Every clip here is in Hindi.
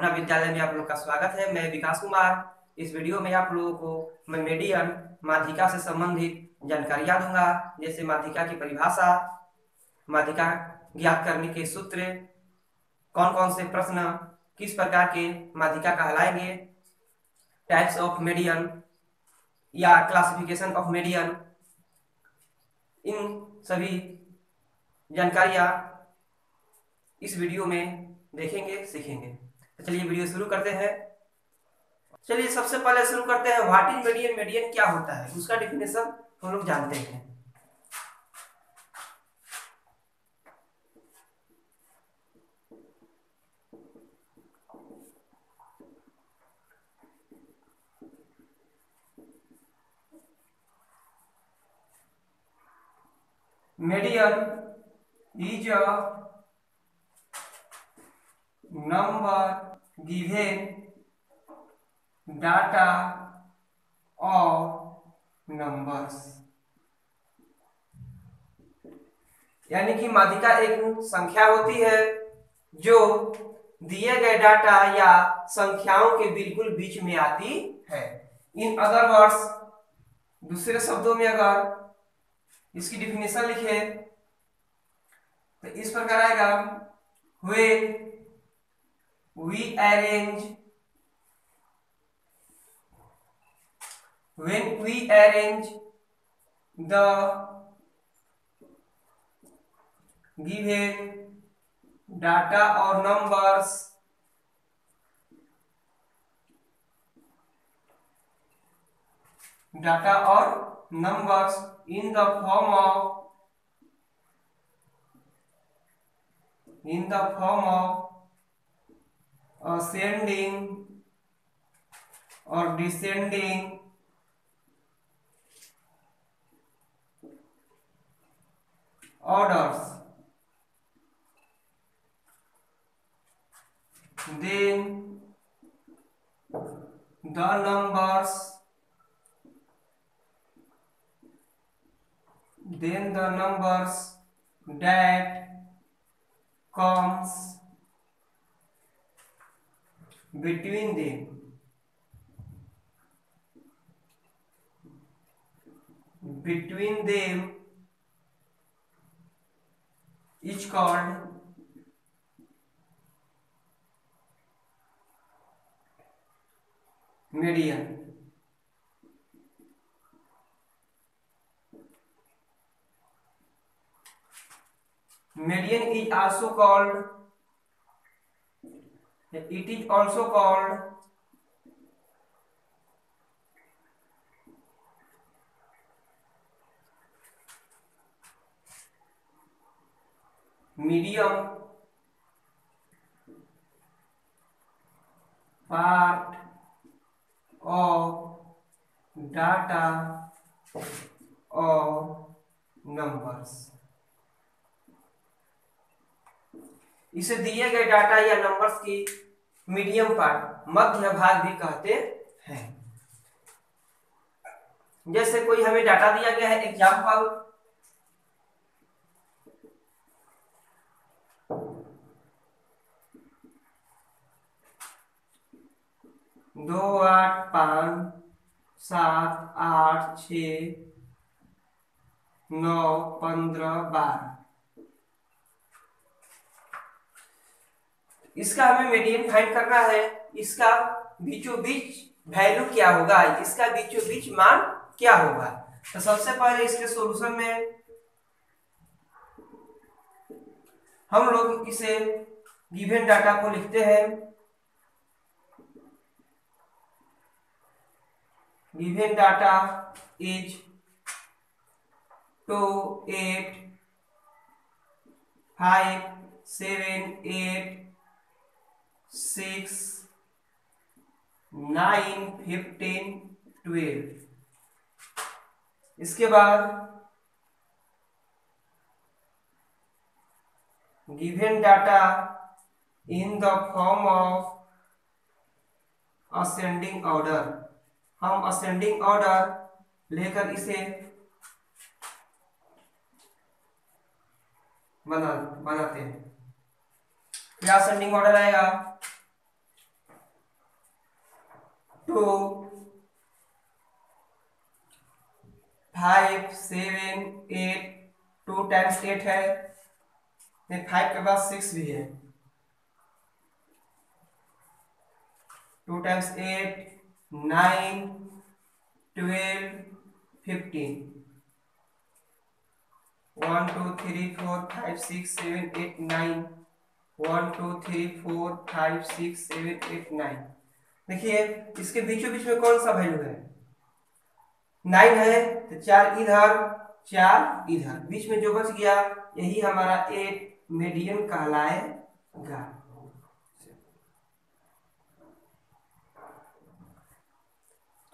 अपना विद्यालय में आप लोग का स्वागत है। मैं विकास कुमार। इस वीडियो में आप लोगों को मैं मीडियन माध्यिका से संबंधित जानकारियां दूंगा, जैसे माध्यिका की परिभाषा, माध्यिका ज्ञात करने के सूत्र, कौन कौन से प्रश्न किस प्रकार के माध्यिका कहलाएंगे, टाइप्स ऑफ मीडियन या क्लासिफिकेशन ऑफ मीडियन, इन सभी जानकारियां इस वीडियो में देखेंगे, सीखेंगे। तो चलिए वीडियो शुरू करते हैं। चलिए सबसे पहले शुरू करते हैं, व्हाट इज मीडियन। मीडियन क्या होता है, उसका डिफिनेशन हम लोग जानते हैं। Median is a number given data और नंबर्स, यानी कि माध्यिका एक संख्या होती है जो दिए गए डाटा या संख्याओं के बिल्कुल बीच में आती है। इन अदर वर्ड्स, दूसरे शब्दों में अगर इसकी डिफिनेशन लिखे तो इस प्रकार आएगा, when we arrange the given data or numbers in the form of ascending or descending orders, then the numbers that comes between them is called median. Median is also called medium part of data or numbers। इसे दिए गए डाटा या नंबर्स की मीडियम पार्ट, मध्य भाग भी कहते हैं। जैसे कोई हमें डाटा दिया गया है, एग्जाम्पल 2 8 5 7 8 6 9 15 12, इसका हमें मीडियन फाइंड करना है। इसका बीचों बीच वैल्यू क्या होगा, इसका बीचों बीच मान क्या होगा। तो सबसे पहले इसके सॉल्यूशन में हम लोग इसे गिवन डाटा को लिखते हैं। Given data is 2 8 5 7 8 6 9 15 12। इसके बाद given data in the form of ascending order, हम असेंडिंग ऑर्डर लेकर इसे बनाते हैं। क्या असेंडिंग ऑर्डर आएगा, 2 5 7 8, 2 टाइम्स 8 है, 5 के बाद 6 भी है, 2 टाइम्स 8 9 12 15, 1 2 3 4 5 6 7 8 9, 1 2 3 4 5 6 7 8 9। देखिए इसके बीचों बीच में कौन सा वैल्यू है, 9 है, तो 4 इधर 4 इधर, बीच में जो बच गया यही हमारा 8 मीडियन कहलाएगा।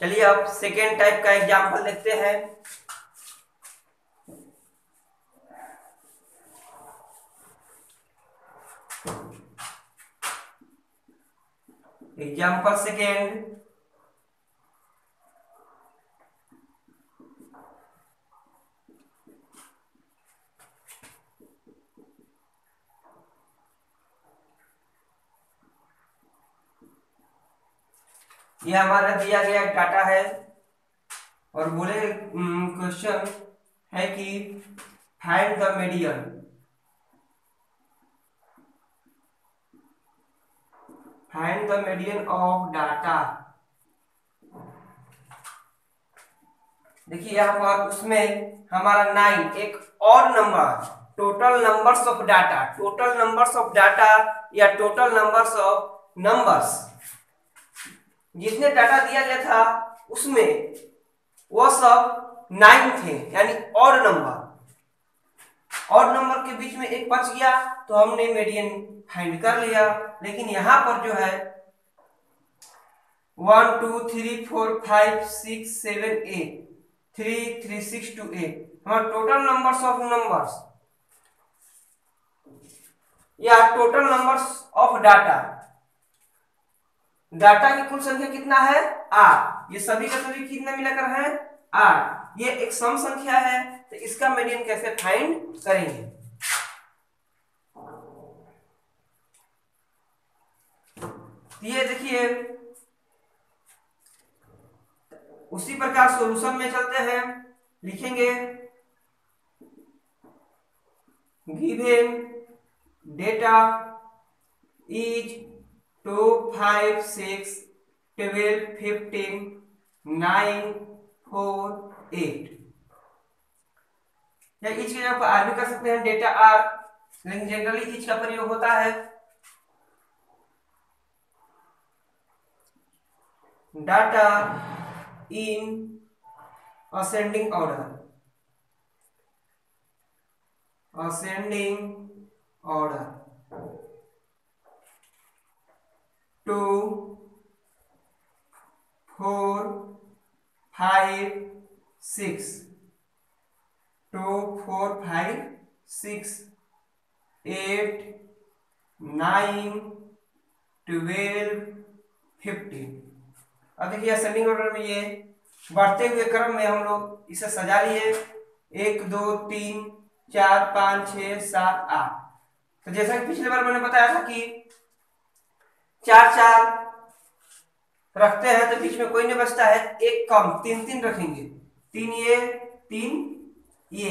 चलिए अब सेकेंड टाइप का एग्जांपल देखते हैं। एग्जांपल सेकेंड, ये हमारा दिया गया डाटा है और बोले क्वेश्चन है कि find the median, find the median of data. देखिए यहाँ पर उसमें हमारा 9 एक और number, total numbers of data, total numbers of data या टोटल नंबर्स ऑफ नंबर्स, जितने डाटा दिया गया था उसमें वो सब 9 थे, यानी ऑड नंबर, ऑड नंबर के बीच में एक बच गया तो हमने मीडियन फाइंड कर लिया। लेकिन यहां पर जो है 1 2 3 4 5 6 7 8 3 3 6 2 8 हमारा टोटल नंबर्स ऑफ नंबर्स या total numbers of data, data की कुल संख्या कितना है 8, ये सभी का सभी कितना मिलाकर है 8, ये एक सम संख्या है, तो इसका मीडियन कैसे फाइंड करेंगे। ये देखिए उसी प्रकार सॉल्यूशन में चलते हैं, लिखेंगे गिवन डेटा इज 2 5 6 12 15 9 4 8, या इच की जगह पर आर भी कर सकते हैं, डेटा आर, लेकिन जनरली इच का प्रयोग होता है। Data in ascending order, ascending order 2 4 5 6, 2 4 5 6 8 9 12 15। अब देखिए असेंडिंग ऑर्डर में ये बढ़ते हुए क्रम में हम लोग इसे सजा लिए 1 2 3 4 5 6 7 8। तो जैसा कि पिछले बार मैंने बताया था कि 4 4 रखते हैं तो बीच में कोई नहीं बचता है, एक कम 3 3 रखेंगे, 3 ये 3 ये।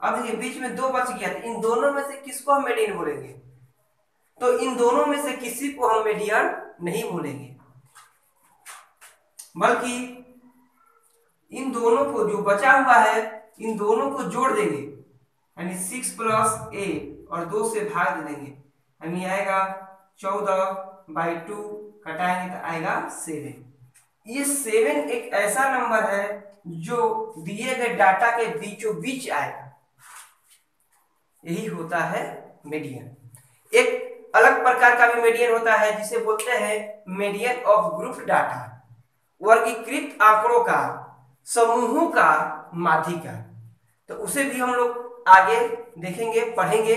अब देखिए बीच में 2 बच गया, तो इन दोनों में से किसको हम मीडियन बोलेंगे, तो इन दोनों में से किसी को हम मीडियन नहीं बोलेंगे, बल्कि इन दोनों को जो बचा हुआ है इन दोनों को जोड़ देंगे, यानी 6 + 8 और 2 से भाग दे देंगे, यानी आएगा 14/2, घटाएंगे तो आएगा 7। ये 7 एक ऐसा नंबर है जो दिए गए डाटा के बीचों बीच आएगा, यही होता है मीडियन। एक अलग प्रकार का भी मीडियन होता है जिसे बोलते हैं मीडियन ऑफ ग्रुप डाटा, वर्गीकृत आंकड़ों का, समूहों का माध्यिका, तो उसे भी हम लोग आगे देखेंगे, पढ़ेंगे।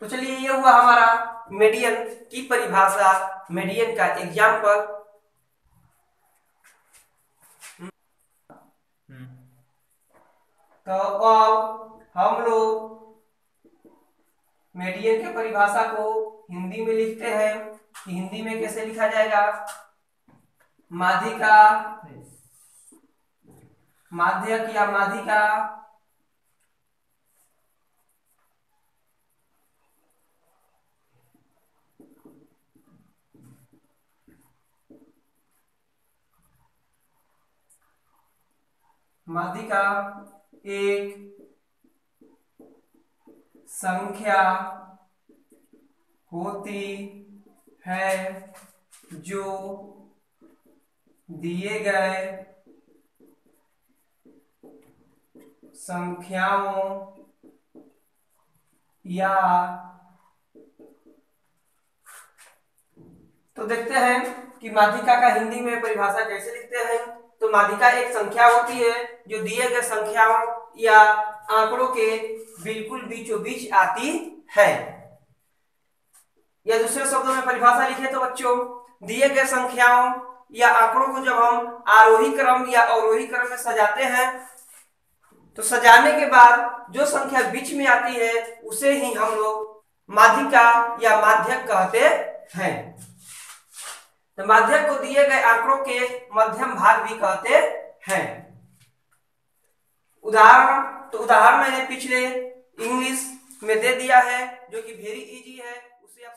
तो चलिए ये हुआ हमारा मीडियन की परिभाषा, मीडियन का एग्जाम्पल। तो अब हम लोग मीडियन की परिभाषा को हिंदी में लिखते हैं। कि हिंदी में कैसे लिखा जाएगा। माध्यिका, माध्यक या माध्यिका, माध्यिका एक संख्या होती है जो दिए गए संख्याओं या, तो देखते हैं कि माध्यिका का हिंदी में परिभाषा कैसे लिखते हैं। तो माध्यिका एक संख्या होती है जो दिए गए संख्याओं या आंकड़ों के बिल्कुल बीचों बीच आती है। या दूसरे शब्दों में परिभाषा लिखे तो बच्चों, दिए गए संख्याओं या आंकड़ों को जब हम आरोही क्रम या अवरोही क्रम में सजाते हैं, तो सजाने के बाद जो संख्या बीच में आती है उसे ही हम लोग माध्यिका या माध्यक कहते हैं। तो माध्यक को दिए गए आंकड़ों के मध्यम भाग भी कहते हैं। उदाहरण, तो उदाहरण मैंने पिछले इंग्लिश में दे दिया है जो कि वेरी इजी है, उसे आप